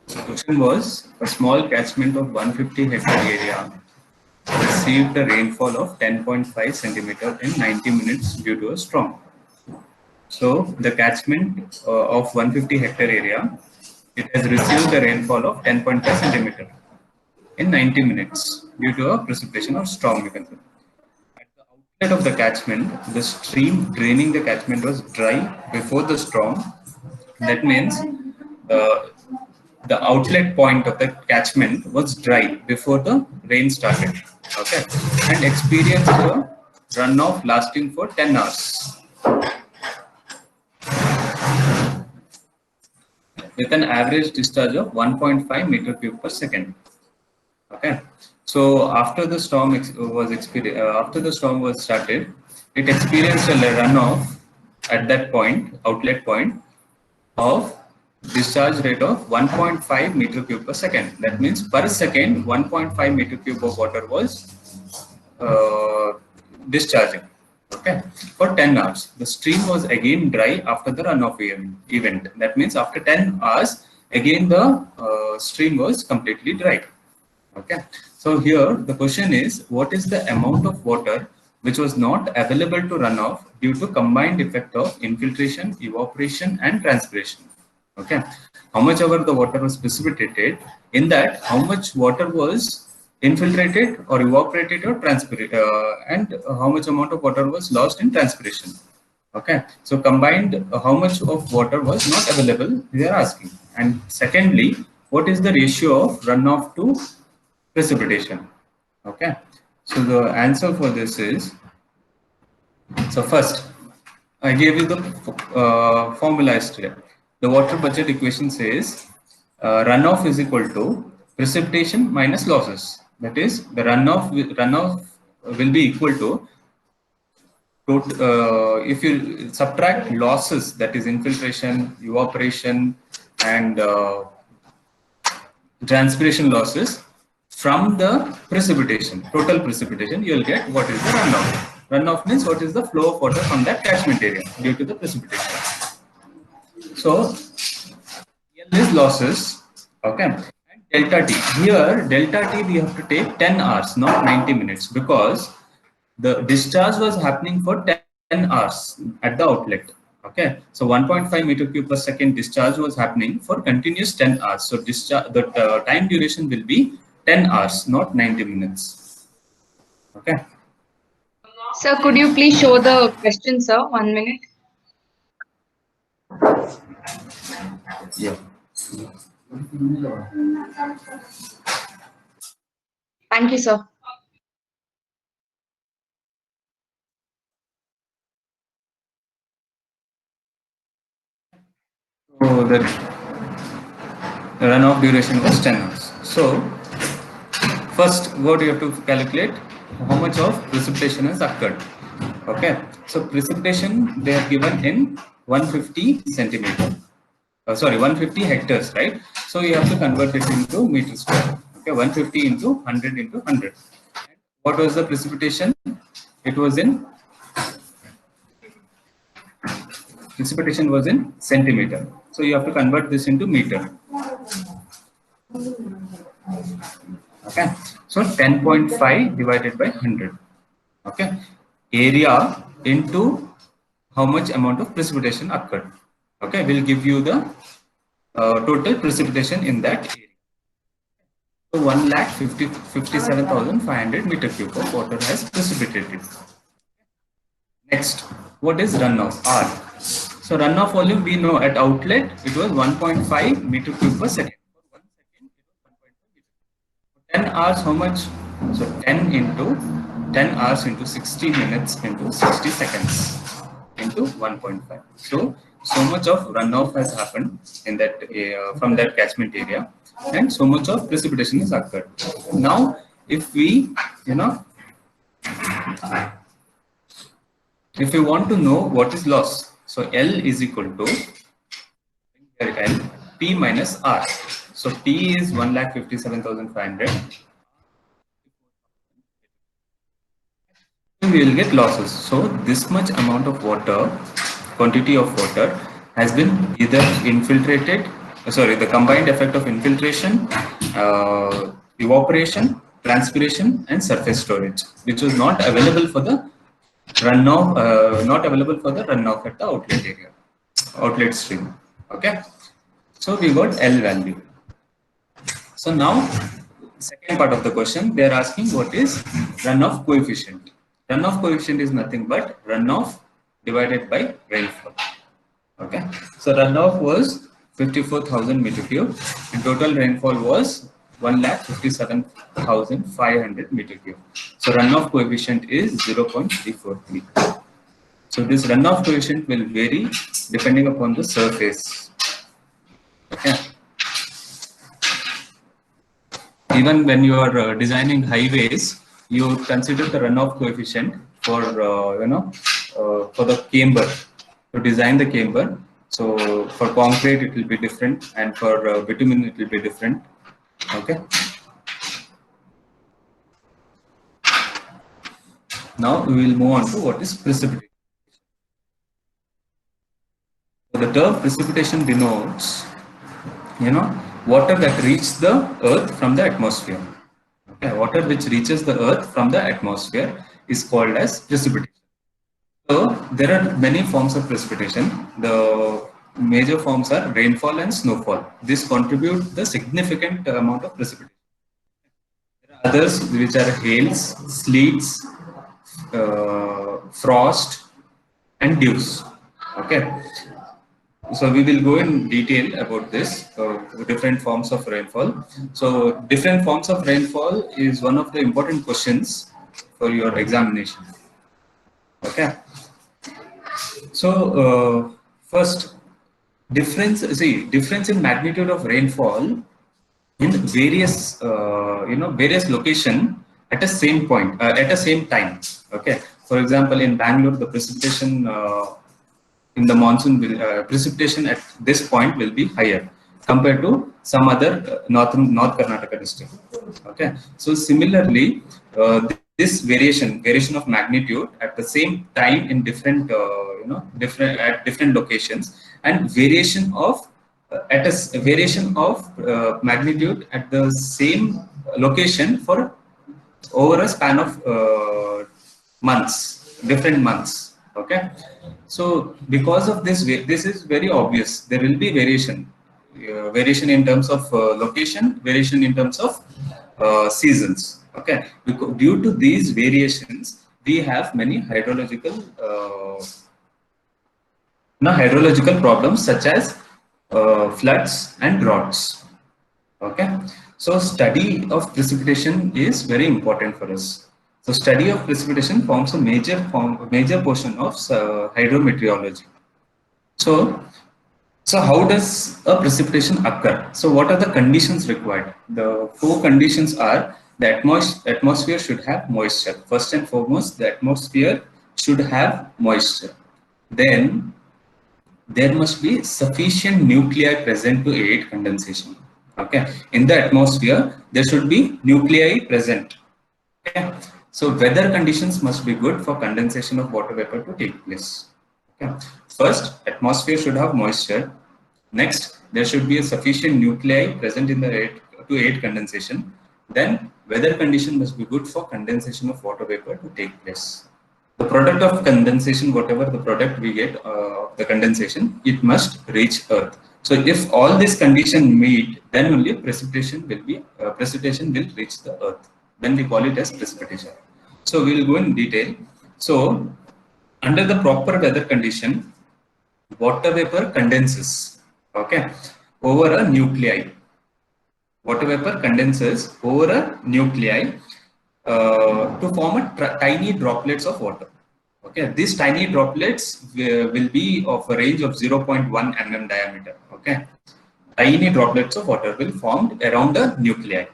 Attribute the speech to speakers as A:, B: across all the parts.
A: The question was, a small catchment of 150 hectare area received a rainfall of 10.5 centimeter in 90 minutes due to a storm. So the catchment of 150 hectare area, it has received a rainfall of 10.5 centimeter in 90 minutes due to a precipitation or storm, you can say. At the outlet of the catchment, the stream draining the catchment was dry before the storm. That means the outlet point of the catchment was dry before the rain started. Okay, and experienced a runoff lasting for 10 hours with an average discharge of 1.5 meter cube per second. Okay, so after the storm was started, it experienced a runoff at that point, outlet point, of discharge rate of 1.5 meter cube per second. That means per second 1.5 meter cube of water was discharging. Okay, for 10 hours. The stream was again dry after the runoff event. That means after 10 hours, again the stream was completely dry. Okay, so here the question is, what is the amount of water which was not available to run off due to combined effect of infiltration, evaporation, and transpiration? Okay, how much ever the water was precipitated, in that how much water was infiltrated or evaporated or transpirated, and how much amount of water was lost in transpiration. Okay, so combined, how much of water was not available, we are asking. And secondly, what is the ratio of runoff to precipitation? Okay, so the answer for this is, so first I gave you the formula yesterday. The water budget equation says runoff is equal to precipitation minus losses. That is, the runoff will be equal to if you subtract losses, that is infiltration, evaporation, and transpiration losses from the precipitation, total precipitation, you will get what is the runoff. Runoff means what is the flow of water from that catchment area due to the precipitation. So L is losses, okay, and delta T. Here delta T we have to take 10 hours, not 90 minutes, because the discharge was happening for 10 hours at the outlet. Okay, so 1.5 meter cube per second discharge was happening for continuous 10 hours. So discharge, the time duration will be 10 hours, not 90 minutes. Okay.
B: Sir, could you please show the question, sir? 1 minute.
A: Yeah.
B: Thank you, sir.
A: So the runoff duration was 10 hours. So first, what you have to calculate, how much of precipitation has occurred. Okay, so precipitation they are given in 150 centimeter. Sorry, 150 hectares, right? So you have to convert it into meter square. Okay, 150 into 100 into 100. What was the precipitation? It was in centimeter. So you have to convert this into meter. Okay, so 10.5 divided by 100. Okay, area into how much amount of precipitation occurred. Okay, will give you the total precipitation in that area. So 1,57,500 meter cube of water has precipitated. Next, what is runoff? R. So runoff volume we know at outlet it was 1.5 meter cube per second. For 1 second it was 1.5 meter. 10 hours how much? So 10 into 10 hours into 60 minutes into 60 seconds into 1.5. So much of runoff has happened in that from that catchment area, and so much of precipitation has occurred. Now, if we, if you want to know what is loss, so L is equal to L P minus R. So P is 1,57,500. we will get losses. So this much amount of water, quantity of water has been either infiltrated, the combined effect of infiltration, evaporation, transpiration and surface storage, which was not available for the runoff, at the outlet area, outlet stream. Okay. So we got L value. So now, second part of the question, they are asking what is runoff coefficient. Runoff coefficient is nothing but runoff divided by rainfall. Okay, so runoff was 54,000 meter cube and total rainfall was 1,57,500 meter cube. So runoff coefficient is 0.343. So this runoff coefficient will vary depending upon the surface. Okay. Even when you are designing highways, you consider the runoff coefficient for for the camber, to design the camber. So for concrete it will be different, and for bitumen it will be different. Okay. Now we will move on to what is precipitation. So the term precipitation denotes, water that reaches the earth from the atmosphere. Okay, water which reaches the earth from the atmosphere is called as precipitation. So there are many forms of precipitation. The major forms are rainfall and snowfall. This contribute the significant amount of precipitation. There are others which are hails, sleets, frost, and dews. Okay. So we will go in detail about this, different forms of rainfall. So different forms of rainfall is one of the important questions for your examination. Okay. So first, difference in magnitude of rainfall in various various location at a same point, at the same time. Okay. For example, in Bangalore, the precipitation in the monsoon precipitation at this point will be higher compared to some other North Karnataka district. Okay, so similarly, this variation of magnitude at the same time in different different locations, and variation of magnitude at the same location for over a span of different months. Okay, so because of this, this is very obvious. There will be variation in terms of location, variation in terms of seasons. Okay, because due to these variations, we have many hydrological problems such as floods and droughts. Okay, so study of precipitation is very important for us. So study of precipitation forms a major portion of hydrometeorology. So how does a precipitation occur? So what are the conditions required? The 4 conditions are: the atmosphere should have moisture. First and foremost, the atmosphere should have moisture. Then there must be sufficient nuclei present to aid condensation. Okay, in the atmosphere there should be nuclei present. Okay, so weather conditions must be good for condensation of water vapor to take place. Okay. First, atmosphere should have moisture. Next, there should be a sufficient nuclei present in the air to aid condensation. Then, weather condition must be good for condensation of water vapor to take place. The product of condensation, whatever the product we get, the condensation, it must reach Earth. So, if all these conditions meet, then only precipitation will reach the Earth. Then we call it as precipitation. So we will go in detail. So under the proper weather condition, water vapor condenses, okay, over a nuclei. Water vapor condenses over a nuclei to form tiny droplets of water. Okay, these tiny droplets will be of a range of 0.1 mm diameter. Okay, tiny droplets of water will form around the nuclei.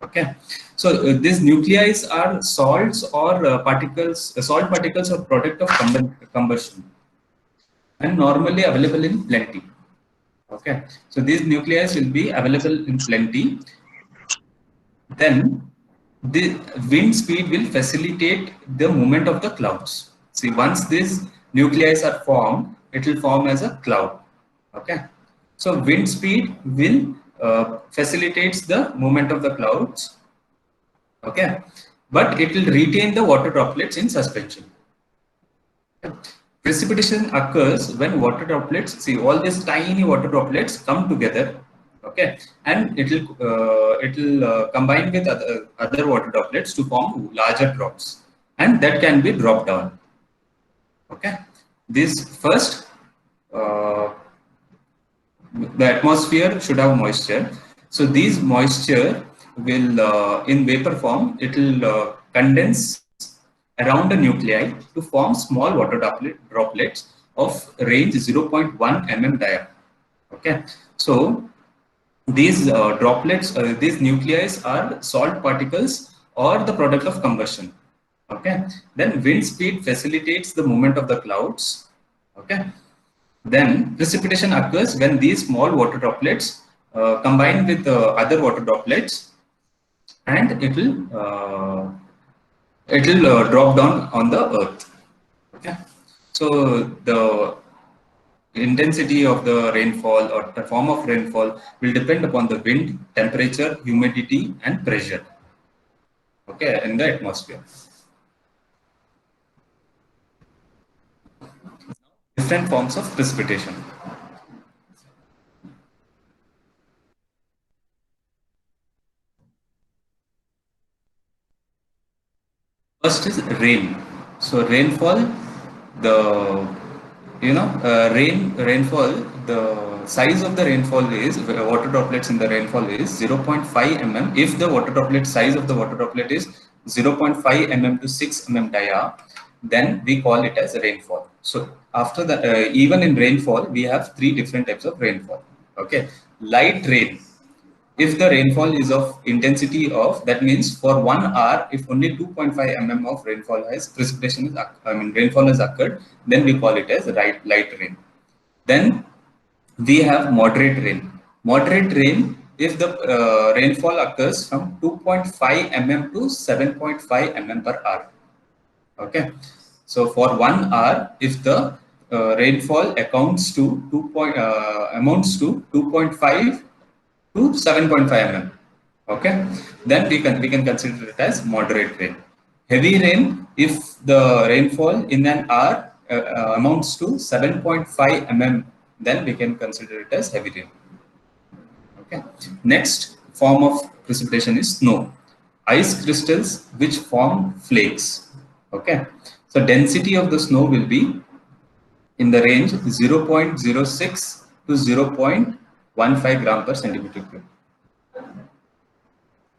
A: Okay, so these nuclei are salts or particles, salt particles or product of combustion, and normally available in plenty. Okay, so these nuclei will be available in plenty. Then the wind speed will facilitate the movement of the clouds. See, once these nuclei are formed, it will form as a cloud. Okay. So wind speed will facilitates the movement of the clouds. Okay. But it will retain the water droplets in suspension. Precipitation occurs when water droplets, see all these tiny water droplets come together, okay, and it will combine with other water droplets to form larger drops, and that can be dropped down. Okay, this first, the atmosphere should have moisture, so these moisture will in vapor form, it will condense around the nuclei to form small water droplets of range 0.1 mm diameter. Okay, so these droplets, these nuclei are salt particles or the product of combustion. Okay, then wind speed facilitates the movement of the clouds. Okay, then precipitation occurs when these small water droplets combine with other water droplets, and it will drop down on the earth. Okay, so the intensity of the rainfall or the form of rainfall will depend upon the wind, temperature, humidity, and pressure. Okay, in the atmosphere. Different forms of precipitation. First is rain. So rainfall, the rainfall, the size of the rainfall is water droplets in the rainfall is 0.5 mm. If the water droplet size of the water droplet is 0.5 mm to 6 mm dia, then we call it as rainfall. So after that, even in rainfall, we have three different types of rainfall. Okay, light rain. If the rainfall is of intensity of, that means for 1 hour, if only 2.5 mm of rainfall has precipitation is, rainfall has occurred, then we call it as light rain. Then we have moderate rain. Moderate rain, if the rainfall occurs from 2.5 mm to 7.5 mm per hour. Okay, so for 1 hour, if the rainfall amounts to 2.5 to 7.5 mm. Okay, then we can consider it as moderate rain. Heavy rain, if the rainfall in an hour amounts to 7.5 mm, then we can consider it as heavy rain. Okay, next form of precipitation is snow. Ice crystals which form flakes. Okay, so density of the snow will be in the range 0.06 to 0.15 gram per centimeter cube.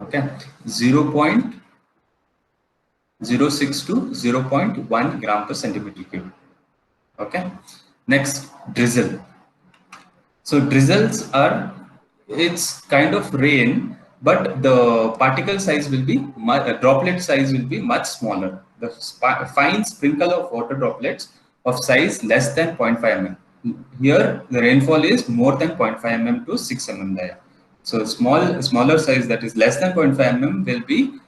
A: Okay, 0.06 to 0.1 gram per centimeter cube. Okay, next, drizzle. So drizzles are, it's kind of rain, but the particle size will be, droplet size will be much smaller. The fine sprinkle of water droplets of size less than 0.5 mm. Here the rainfall is more than 0.5 mm to 6 mm diameter. So smaller size, that is less than 0.5 mm, will be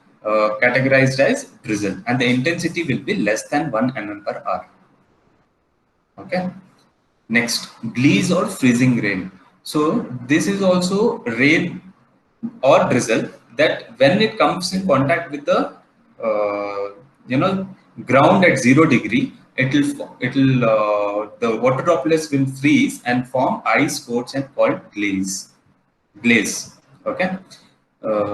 A: categorized as drizzle, and the intensity will be less than 1 mm per hour. Okay. Next, glaze or freezing rain. So this is also rain or drizzle that when it comes in contact with the ground at 0°, the water droplets will freeze and form ice coats and called glaze. Okay,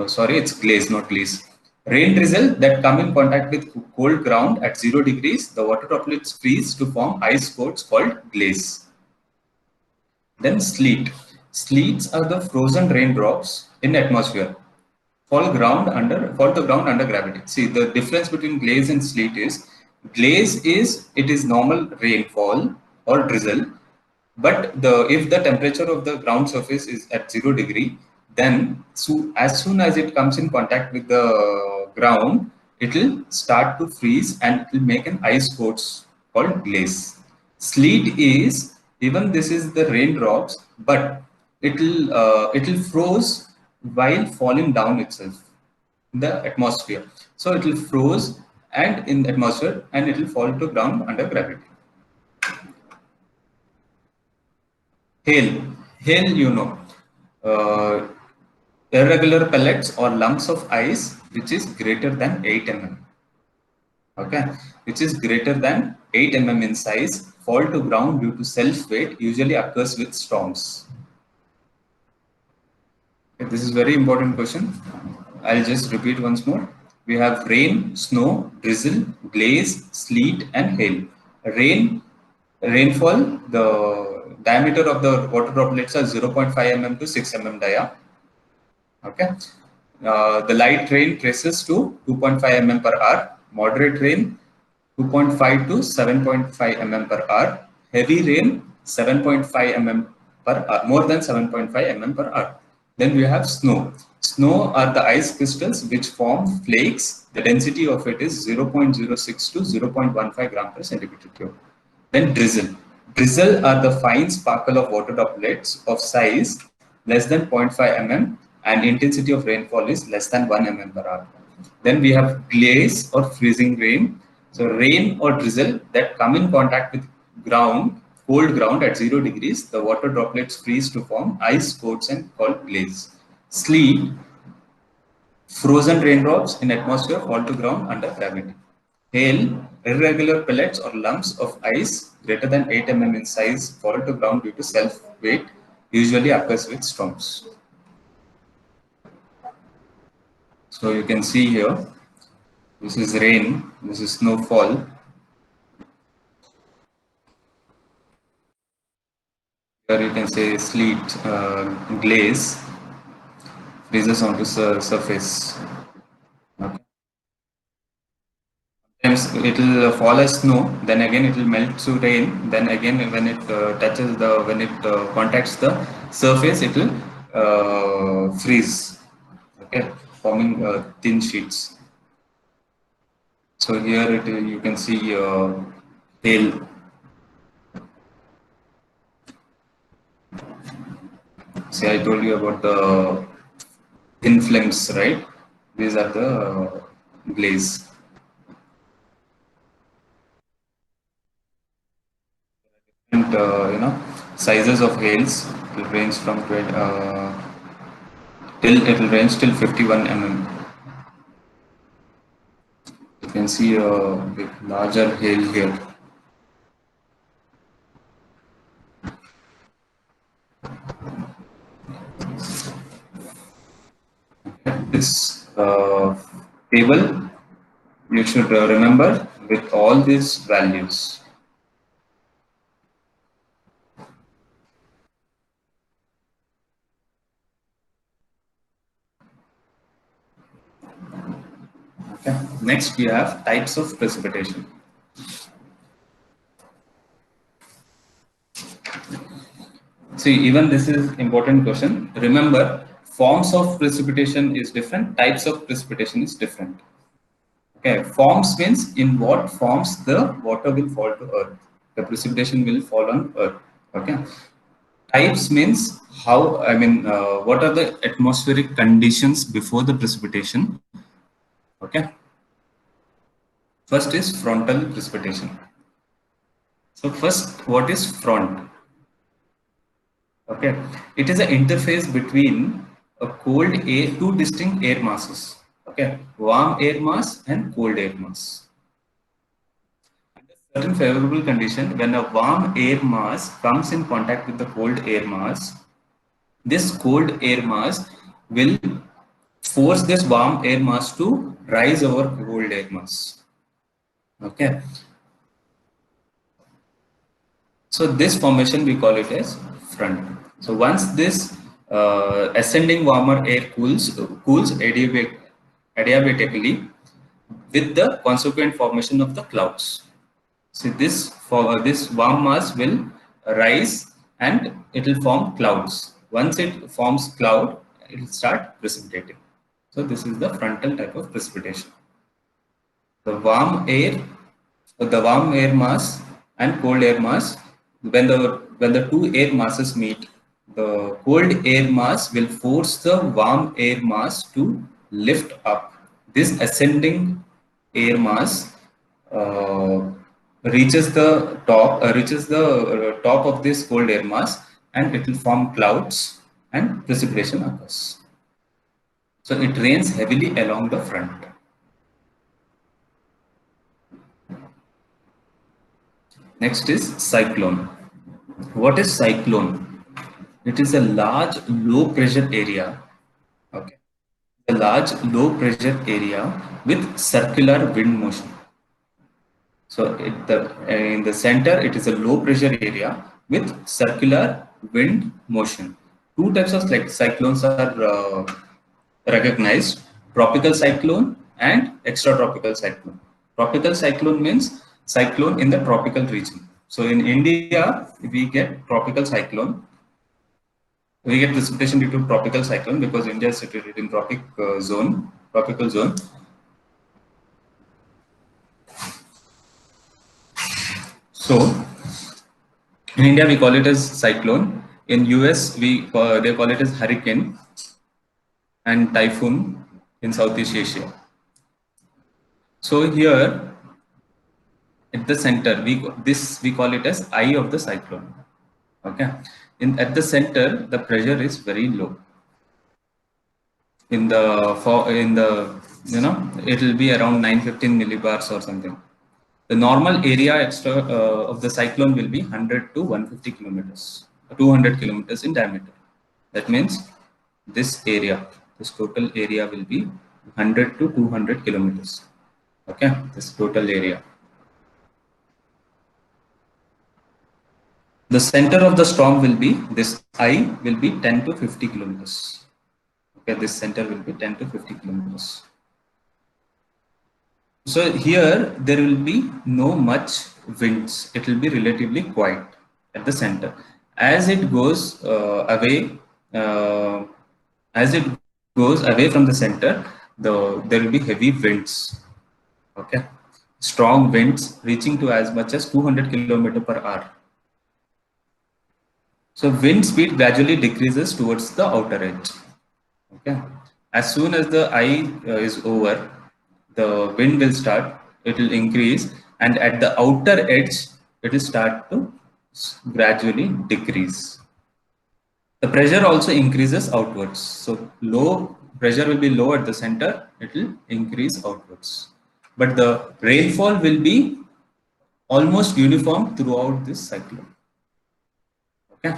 A: sorry, it's glaze, not glaze. Rain drizzle that come in contact with cold ground at 0°, the water droplets freeze to form ice coats called glaze. Then sleet. Sleets are the frozen raindrops in atmosphere. Fall the ground under gravity. See, the difference between glaze and sleet is, glaze is, it is normal rainfall or drizzle, but if the temperature of the ground surface is at 0°, then as soon as it comes in contact with the ground, it will start to freeze and it will make an ice coats called glaze. Sleet is, even this is the raindrops, but it will froze while falling down itself. in the atmosphere. So it will froze and in the atmosphere, and it will fall to ground under gravity. Hail, uh, irregular pellets or lumps of ice which is greater than 8 mm. Okay, which is greater than 8 mm in size, fall to ground due to self-weight, usually occurs with storms. Okay, this is very important question. I'll just repeat once more. We have rain, snow, drizzle, glaze, sleet, and hail. Rainfall, the diameter of the water droplets are 0.5 mm to 6 mm dia. Okay. The light rain traces to 2.5 mm per hour. Moderate rain, 2.5 to 7.5 mm per hour. Heavy rain, 7.5 mm per hour, more than 7.5 mm per hour. Then we have snow. Snow are the ice crystals which form flakes. The density of it is 0.06 to 0.15 gram per centimeter cube. Then drizzle. Drizzle are the fine sparkle of water droplets of size less than 0.5 mm, and intensity of rainfall is less than 1 mm per hour. Then we have glaze or freezing rain. So rain or drizzle that come in contact with ground, cold ground at 0 degrees, the water droplets freeze to form ice coats and called glaze. Sleet, frozen raindrops in atmosphere fall to ground under gravity. Hail, irregular pellets or lumps of ice greater than 8 mm in size fall to ground due to self-weight, usually occurs with storms. So you can see here, this is rain, this is snowfall. Here you can say sleet, glaze, freezes onto surface. Okay. Sometimes it will fall as snow, then again it will melt to rain, then again when it contacts the surface, it will freeze, okay, forming thin sheets. So here you can see hail. See, I told you about the thin flames, right? These are the glaze. And sizes of hails will range from it will range till 51 mm. You can see a bit larger hail here. This table you should remember with all these values. Okay. Next, we have types of precipitation. See, even this is important question. Remember, forms of precipitation is different, types of precipitation is different. Okay, forms means in what forms the water will fall to earth. The precipitation will fall on earth. Okay. Types means how, what are the atmospheric conditions before the precipitation. Okay. First is frontal precipitation. So first, what is front? Okay, it is an interface between a cold air, two distinct air masses. Okay, warm air mass and cold air mass. Under certain favorable condition, when a warm air mass comes in contact with the cold air mass, this cold air mass will force this warm air mass to rise over cold air mass. Okay. So this formation we call it as front. So once this ascending warmer air cools adiabatically with the consequent formation of the clouds. So this warm mass will rise and it will form clouds. Once it forms cloud, it will start precipitating. So this is the frontal type of precipitation. The warm air mass and cold air mass, when the two air masses meet, the cold air mass will force the warm air mass to lift up this ascending air mass reaches the top of this cold air mass, and it will form clouds and precipitation occurs. So it rains heavily along the front. Next is cyclone. What is cyclone? It is a large low pressure area. Okay. A large low pressure area with circular wind motion. So in the center, it is a low pressure area with circular wind motion. Two types of cyclones are recognized: tropical cyclone and extratropical cyclone. Tropical cyclone means cyclone in the tropical region. So in India, we get tropical cyclone. We get precipitation due to tropical cyclone because India is situated in tropical zone. So in India, we call it as cyclone. In US, they call it as hurricane and typhoon in Southeast Asia. So here at the center, we call it as eye of the cyclone. Okay, at the center, the pressure is very low. It will be around 915 millibars or something. The normal area of the cyclone will be 100 to 150 kilometers, 200 kilometers in diameter. That means this total area will be 100 to 200 kilometers. Okay, this total area. The center of the storm will be, this eye will be 10 to 50 kilometers. Okay, this center will be 10 to 50 kilometers. So here there will be no much winds. It will be relatively quiet at the center. As it goes away from the center, there will be heavy winds. Okay, strong winds reaching to as much as 200 km per hour. So wind speed gradually decreases towards the outer edge. Okay, as soon as the eye is over, the wind will start, it will increase, and at the outer edge, it will start to gradually decrease. The pressure also increases outwards. So low pressure will be low at the center, it will increase outwards. But the rainfall will be almost uniform throughout this cyclone. Okay,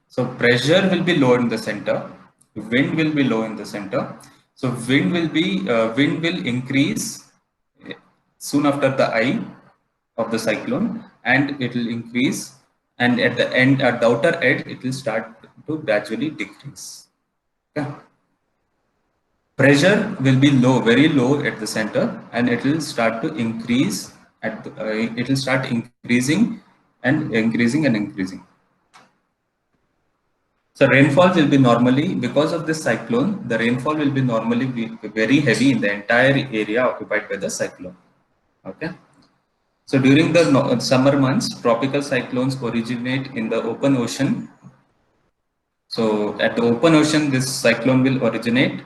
A: so pressure will be low in the center, wind will be low in the center. So wind will increase soon after the eye of the cyclone, and it will increase, and at the outer edge, it will start to gradually decrease. Okay. Pressure will be low, very low at the center, and it will start to increase. It will start increasing and increasing. So rainfall will be normally, because of this cyclone, the rainfall will be normally very heavy in the entire area occupied by the cyclone. Okay. So during the summer months, tropical cyclones originate in the open ocean. So at the open ocean, this cyclone will originate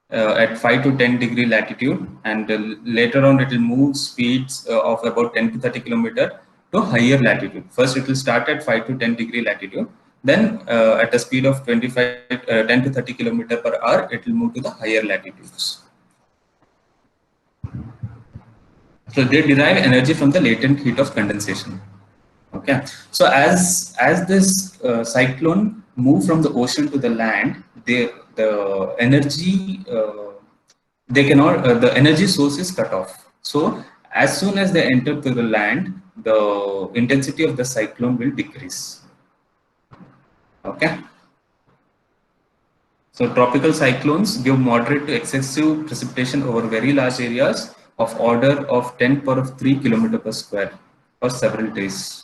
A: at 5 to 10 degree latitude, and later on it will move speeds of about 10 to 30 kilometer to higher latitude. First it will start at 5 to 10 degree latitude, then at a speed of 10 to 30 kilometer per hour, it will move to the higher latitudes. So they derive energy from the latent heat of condensation. Okay, so as this cyclone move from the ocean to the land, the energy the energy source is cut off. So as soon as they enter to the land, the intensity of the cyclone will decrease. Okay. So tropical cyclones give moderate to excessive precipitation over very large areas of order of 10 power of 3 km per square for several days.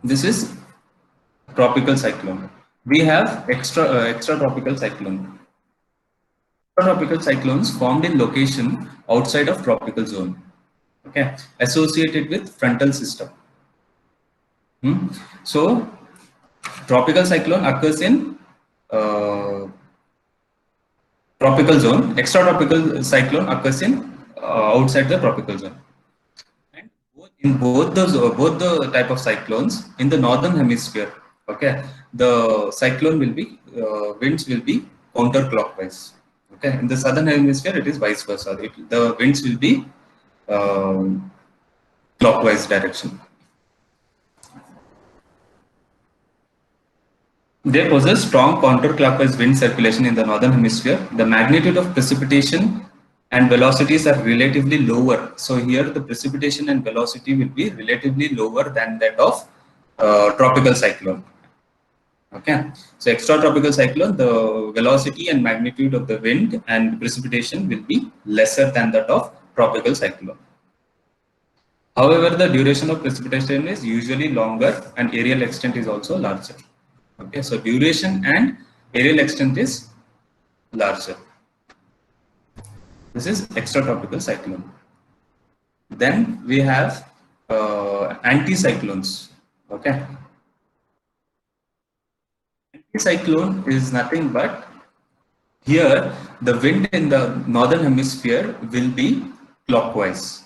A: This is tropical cyclone. We have extratropical cyclone. Extratropical cyclones formed in location outside of tropical zone. Okay, associated with frontal system. So tropical cyclone occurs in tropical zone. Extratropical cyclone occurs in outside the tropical zone. And in both the type of cyclones in the northern hemisphere, okay, the cyclone will be winds will be counterclockwise. Okay, in the southern hemisphere it is vice versa. The winds will be clockwise direction. There was a strong counterclockwise wind circulation in the northern hemisphere. The magnitude of precipitation and velocities are relatively lower. So here the precipitation and velocity will be relatively lower than that of tropical cyclone. Okay, so extratropical cyclone, the velocity and magnitude of the wind and precipitation will be lesser than that of tropical cyclone. However, the duration of precipitation is usually longer and areal extent is also larger. Okay, so duration and areal extent is larger. This is extratropical cyclone. Then we have anticyclones. Okay, anticyclone is nothing but here the wind in the northern hemisphere will be clockwise.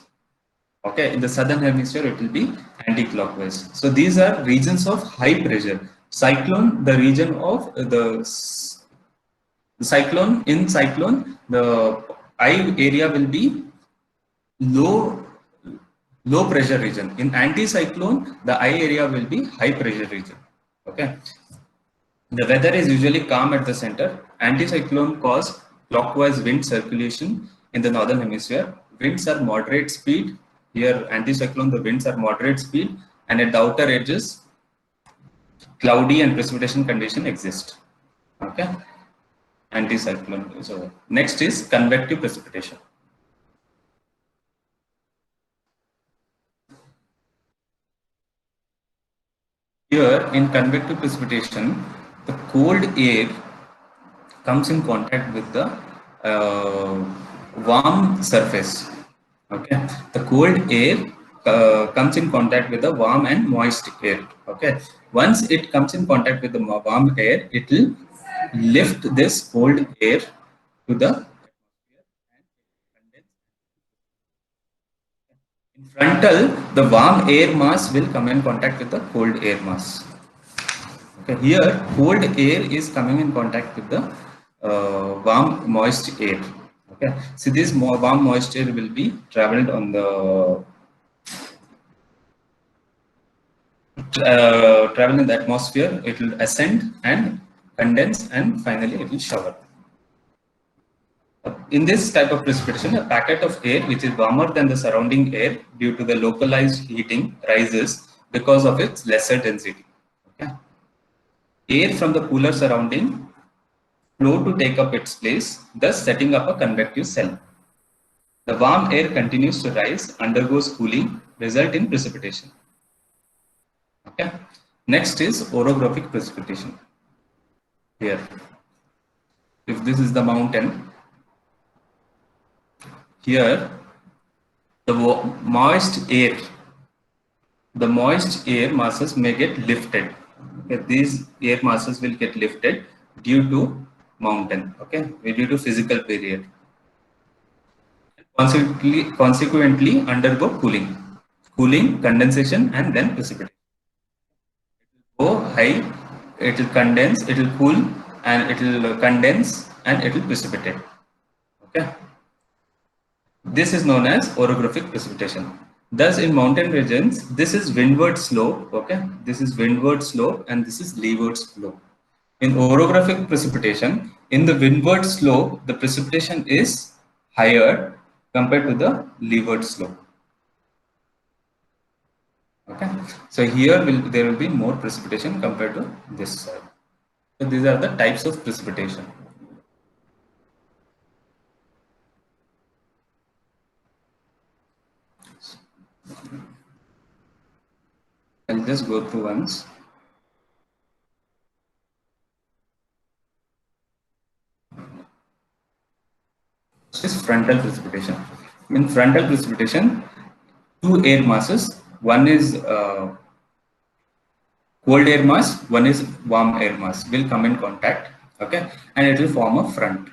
A: Okay, in the southern hemisphere it will be anti-clockwise. So these are regions of high pressure. Cyclone, the region of the cyclone, in cyclone the I area will be low pressure region. In anticyclone the I area will be high pressure region. Okay, the weather is usually calm at the center. Anticyclone cause clockwise wind circulation in the northern hemisphere. Winds are moderate speed. Here anticyclone, the winds are moderate speed, and at the outer edges cloudy and precipitation condition exist. Okay, anticyclone. So next is convective precipitation. Here in convective precipitation, the cold air comes in contact with the warm surface. Okay, the cold air comes in contact with the warm and moist air. Okay, once it comes in contact with the warm air, it will lift this cold air to the in frontal. The warm air mass will come in contact with the cold air mass. Okay, here cold air is coming in contact with the warm moist air. Okay, so this warm moist air will be traveled on the travel in the atmosphere. It will ascend and condense, and finally it will shower. In this type of precipitation, a packet of air which is warmer than the surrounding air due to the localized heating rises because of its lesser density. Okay. Air from the cooler surrounding flow to take up its place, thus setting up a convective cell. The warm air continues to rise, undergoes cooling, result in precipitation. Okay. Next is orographic precipitation. Here, if this is the mountain, here the moist air masses may get lifted. Okay. These air masses will get lifted due to mountain. Okay, due to physical period. Consequently undergo cooling, condensation, and then precipitation. It will go high, it will condense, it will cool, and it will condense, and it will precipitate. Okay, this is known as orographic precipitation. Thus in mountain regions, this is windward slope. Okay, this is windward slope and this is leeward slope. In orographic precipitation, in the windward slope, the precipitation is higher compared to the leeward slope. Okay, so here there will be more precipitation compared to this side. So these are the types of precipitation. I'll just go through once. This is frontal precipitation. In frontal precipitation, two air masses, one is cold air mass, one is warm air mass, will come in contact. Okay, and it will form a front.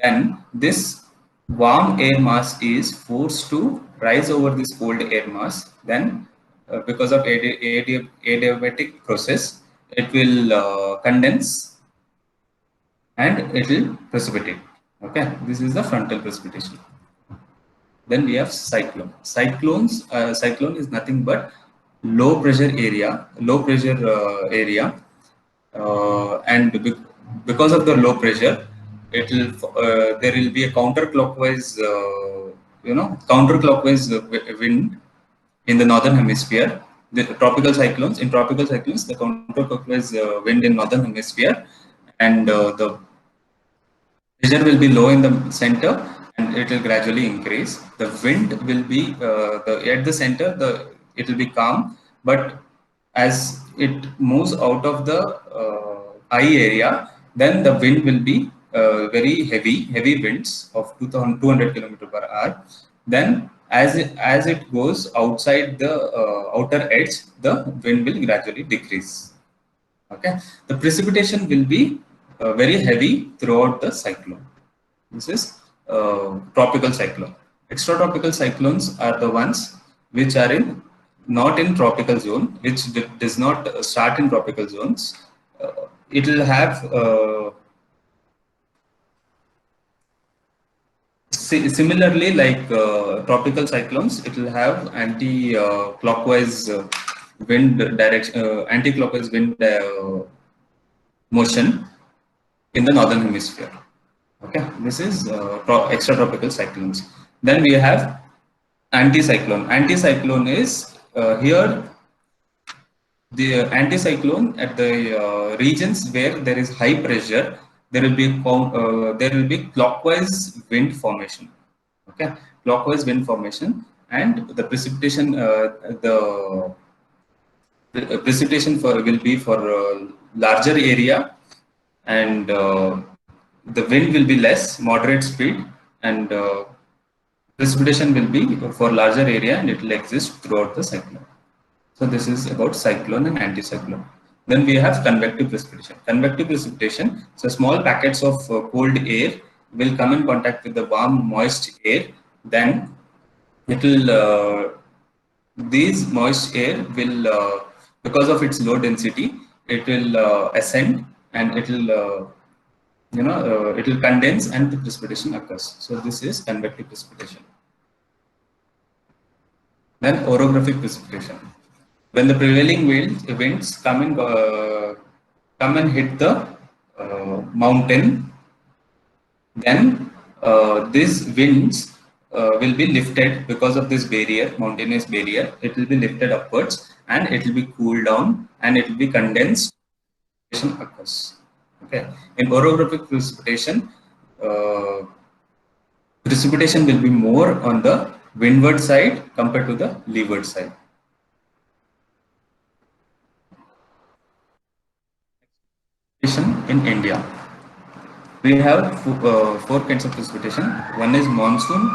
A: then this warm air mass is forced to rise over this cold air mass. Then because of adiabatic process, it will condense and it will precipitate. Okay, this is the frontal precipitation. Then we have cyclone. Cyclone is nothing but low pressure area, and because of the low pressure, it will there will be a counterclockwise, wind in the northern hemisphere. The tropical cyclones, the counterclockwise wind in northern hemisphere, and the pressure will be low in the center and it will gradually increase. The wind will be at the center, it will be calm, but as it moves out of the eye area, then the wind will be very heavy winds of 200 km per hour. Then as it goes outside the outer edge, the wind will gradually decrease. Okay, the precipitation will be very heavy throughout the cyclone. This is tropical cyclone. Extratropical cyclones are the ones which are not in tropical zone, which does not start in tropical zones. It will have similarly like tropical cyclones. It will have anti-clockwise wind direction, anti-clockwise wind motion in the northern hemisphere. Okay, this is extratropical cyclones. Then we have anticyclone. Anticyclone is here the anticyclone at the regions where there is high pressure. There will be clockwise wind formation. Okay, clockwise wind formation, and the precipitation the precipitation will be for larger area, and the wind will be less, moderate speed, and precipitation will be for larger area, and it will exist throughout the cyclone. So this is about cyclone and anticyclone. Then we have convective precipitation. Convective precipitation, so small packets of cold air will come in contact with the warm moist air. Then it will these moist air will because of its low density, it will ascend, and it will it will condense and the precipitation occurs. So this is convective precipitation. Then orographic precipitation. When the prevailing winds come and hit the mountain, then these winds will be lifted because of this barrier, mountainous barrier. It will be lifted upwards and it will be cooled down and it will be condensed. Occurs. Okay. In orographic precipitation, precipitation will be more on the windward side compared to the leeward side. In India, we have four kinds of precipitation. One is monsoon,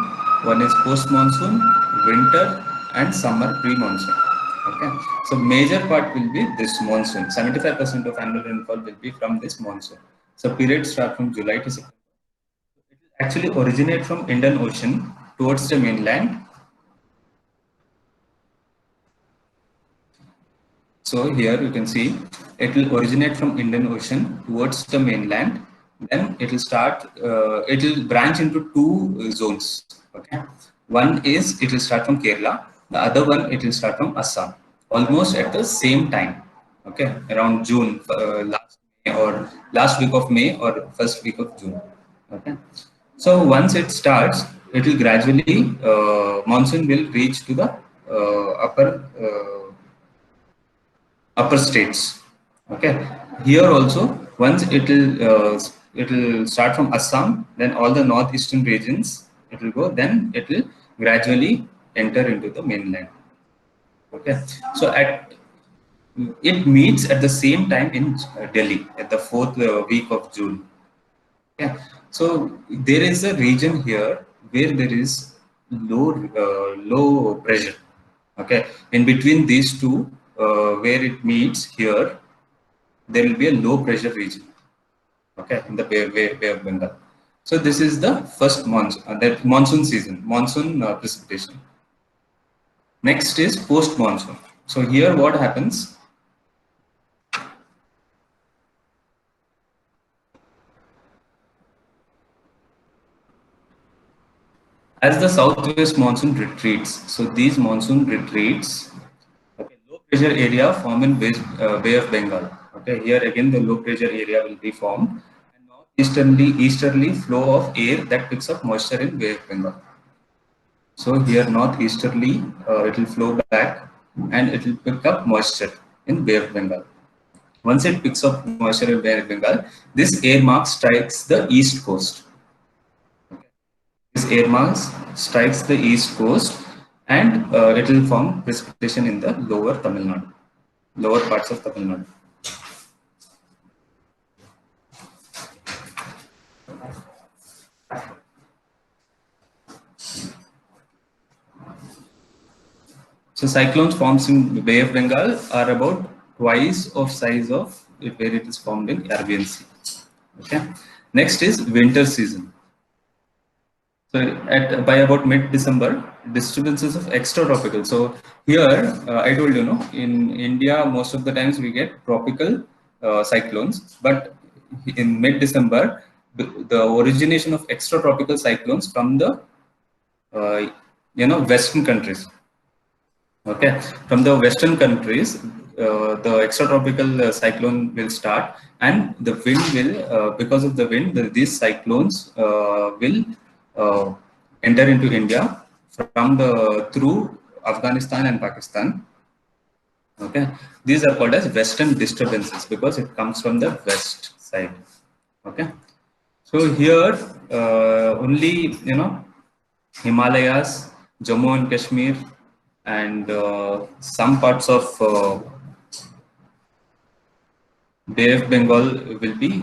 A: one is post-monsoon, winter, and summer pre-monsoon. Okay, so major part will be this monsoon. 75% of annual rainfall will be from this monsoon. So periods start from July to September. It will actually originate from Indian Ocean towards the mainland. So here you can see it will originate from Indian Ocean towards the mainland. Then it will start. It will branch into two zones. Okay, one is it will start from Kerala. The other one it will start from Assam. Almost at the same time. Okay, around June, last week of May or first week of June. Okay, so once it starts, it will gradually monsoon will reach to the upper states. Okay, here also once it will start from Assam, then all the northeastern regions it will go, then it will gradually enter into the mainland. Okay, so it meets at the same time in Delhi at the fourth week of June. Okay, so there is a region here where there is low pressure. Okay, in between these two, where it meets here, there will be a low pressure region. Okay, in the Bay of Bengal. So this is the first monsoon, that monsoon season, monsoon precipitation. Next is post monsoon. So here what happens? As the southwest monsoon retreats, so these monsoon retreats, okay, low pressure area form in Bay of Bengal. Okay, here again the low pressure area will be formed, and easterly flow of air that picks up moisture in Bay of Bengal. So here northeasterly, it will flow back and it will pick up moisture in Bay of Bengal. Once it picks up moisture in Bay of Bengal, this air mass strikes the east coast. This air mass strikes the east coast, and it will form precipitation in the lower Tamil Nadu, lower parts of Tamil Nadu. So cyclones formed in the Bay of Bengal are about twice of size of where it is formed in Arabian Sea. Okay. Next is winter season. So by about mid-December, disturbances of extratropical. So here I told you, in India most of the times we get tropical cyclones, but in mid-December the origination of extratropical cyclones from the western countries. Okay, from the western countries, the extratropical cyclone will start, and the wind will, because of the wind, these cyclones will enter into India through Afghanistan and Pakistan. Okay, these are called as western disturbances because it comes from the west side. Okay, so here only Himalayas, Jammu and Kashmir, and some parts of Bay of Bengal will be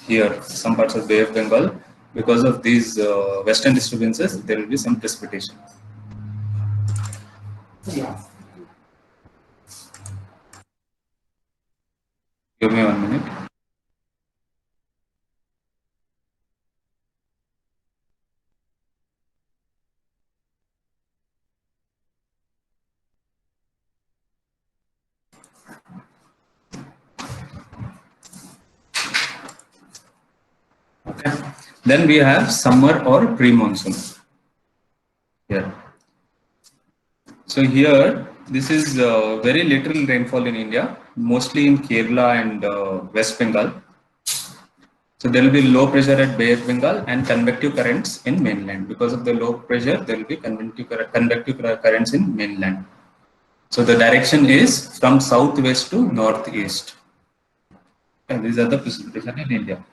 A: here. Some parts of Bay of Bengal, because of these western disturbances, there will be some precipitation. Yeah. Give me 1 minute. Okay. Then we have summer or pre-monsoon. Here. So here, this is very little rainfall in India, mostly in Kerala and West Bengal. So there will be low pressure at Bay of Bengal and convective currents in mainland. Because of the low pressure, there will be convective currents in mainland. So the direction is from southwest to northeast. And these are the precipitation in India.